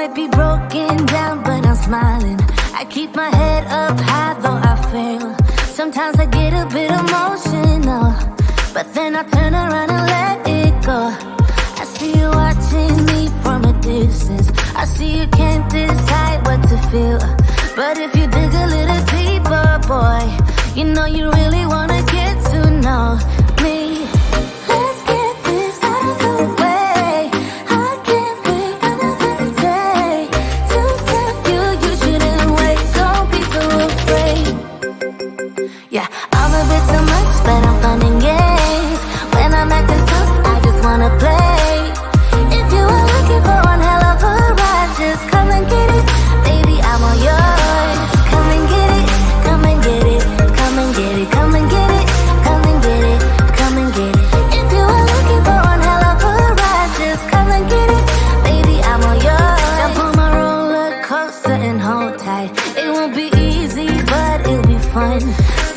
might be broken down, but I'm smiling. I keep my head up high, though I fail. Sometimes I get a bit emotional, but then I turn around and let it go. I see you watching me from a distance. I see you can't decide what feel. But if you dig a little deeper, boy, you know you really wanna get to know me. Let's get this out of the way. I can't wait another day to tell you you shouldn't wait. Don't be so afraid. Yeah, I'm a bit too much, but I'm fun and games. When I'm acting tough, I just wanna play. If you are looking for one hell of a ride, just come and get it. Baby, I'm all yours. Come and get it, come and get it, come and get it, come and get it, come and get it, come and get it. If you are looking for one hell of a ride, just come and get it. Baby, I'm all yours. Jump on my roller coaster and hold tight. It won't be easy, but it'll be fun.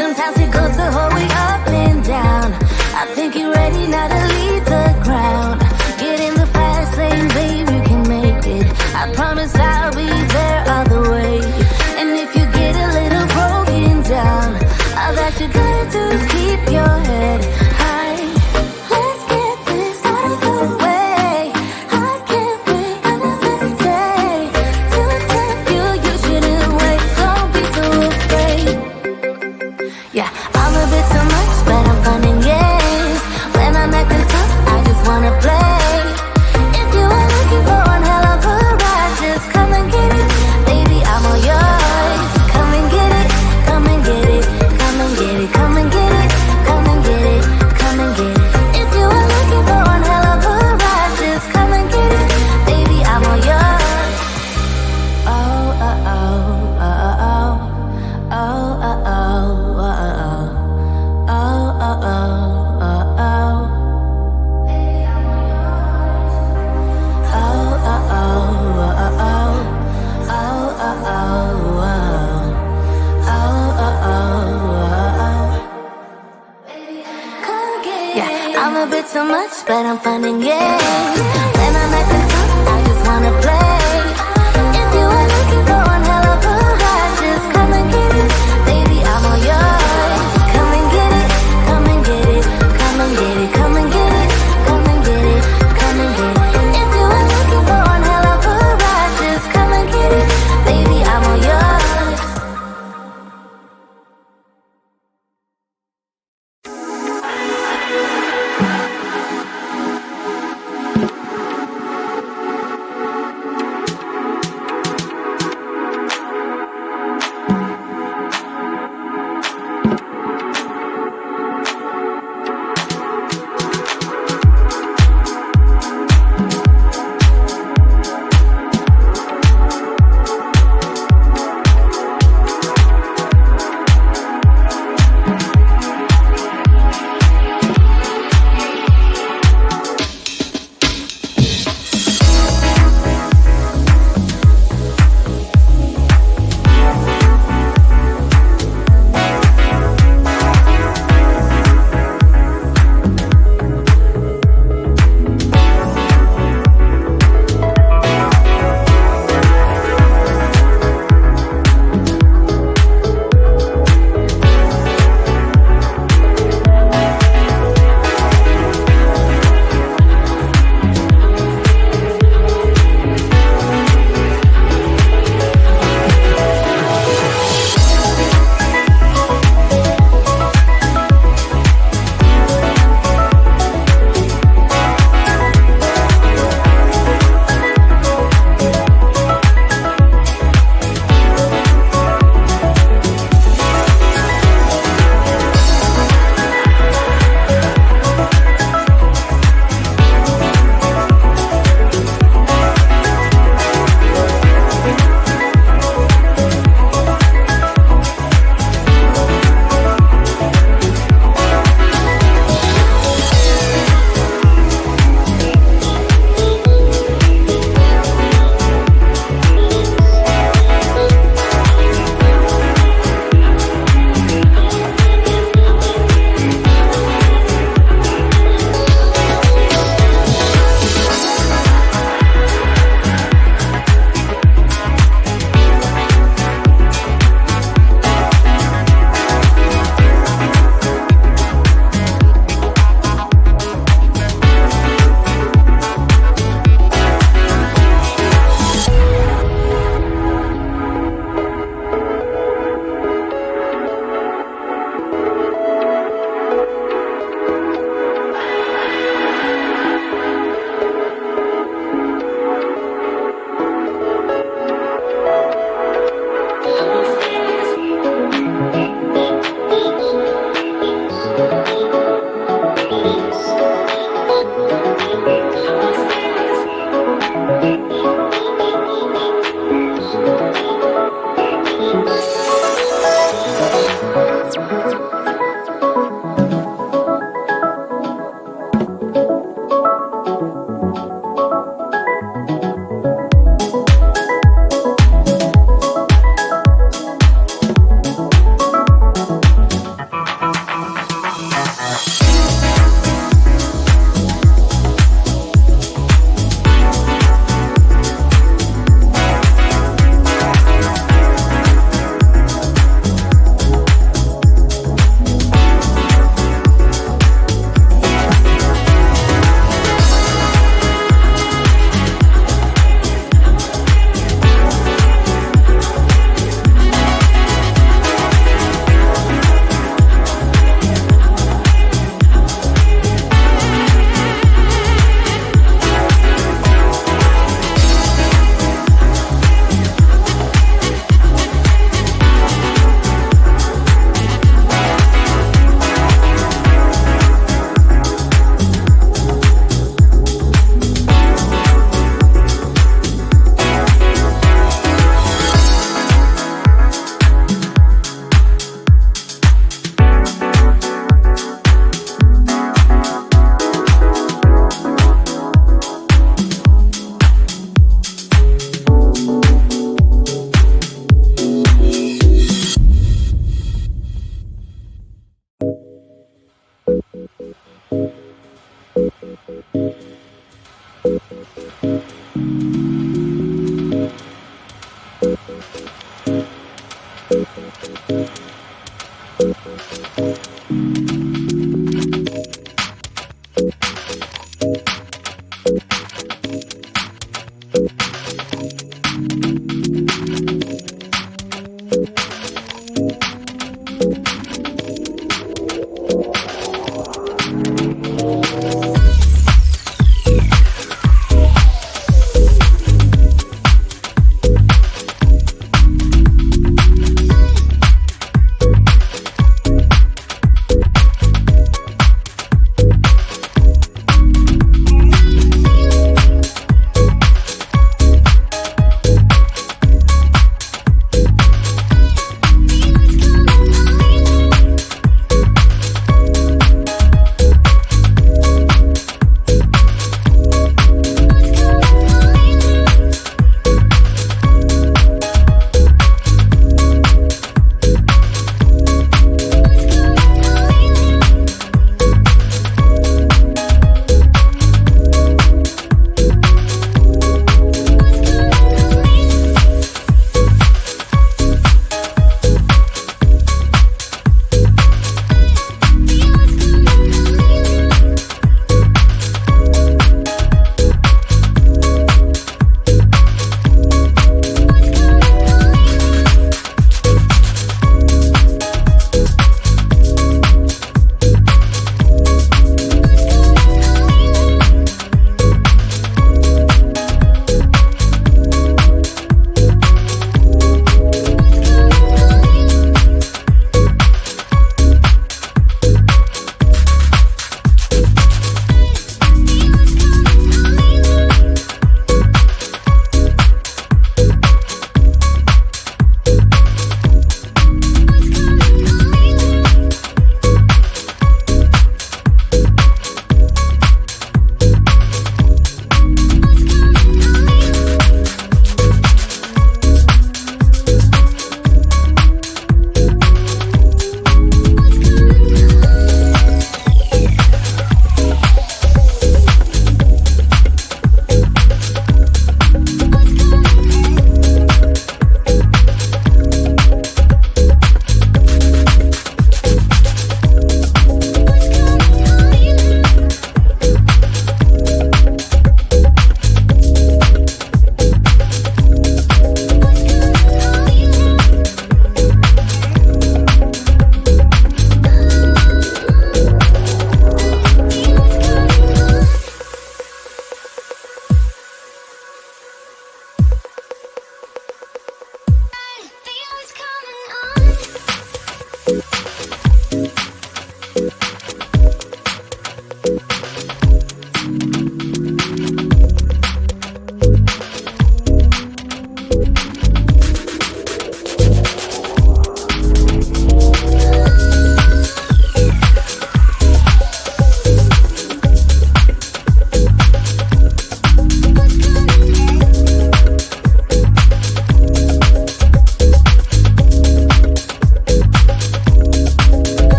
Sometimes it goes the whole way up and down. I think you're ready now to leave the ground. Get in the fast lane, babe, you can make it. I promise I'll be there all the way. And if you get a little broken down, all that you gotta do is keep your head high. Let's get this out of the way. I can't wait another day to tell you you shouldn't wait. Don't be so afraid. Yeah, I'm a bit too much, but I'm fun and games. When I'm acting tough, I just wanna play. If you are looking for one hell of a ride, just come and get it. Baby, I'm all yours. Come and get it, come and get it, come and get it, come and get it, come and get it, come and get it. If you are looking for one hell of a ride, just come and get it. Baby, I'm all yours. Oh, oh, oh, oh, oh, oh, oh, oh, oh, oh, oh, oh, oh, oh. Yeah, I'm a bit too much, but I'm fun and games. When I'm acting tough, I just wanna play. If you are looking for one hell of a ride, just come and get it. Baby, I'm all yours. Come and get it, come and get it, come and get it, come and get it, come and get it, come and get it. If you are looking for one hell of a ride, just come and get it. Baby, I'm all yours.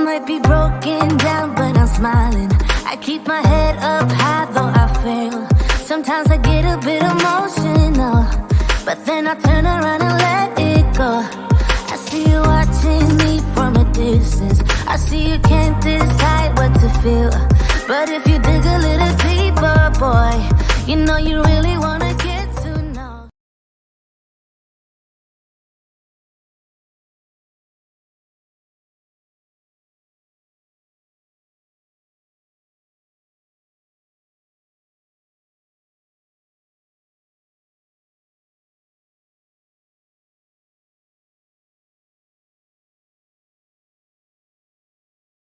might be broken down, but I'm smiling. I keep my head up high, though I fail. Sometimes I get a bit emotional, but then I turn around and let it go. I see you watching me from a distance. I see you can't decide what to feel, But if you dig a little deeper, boy, you know you really wanna get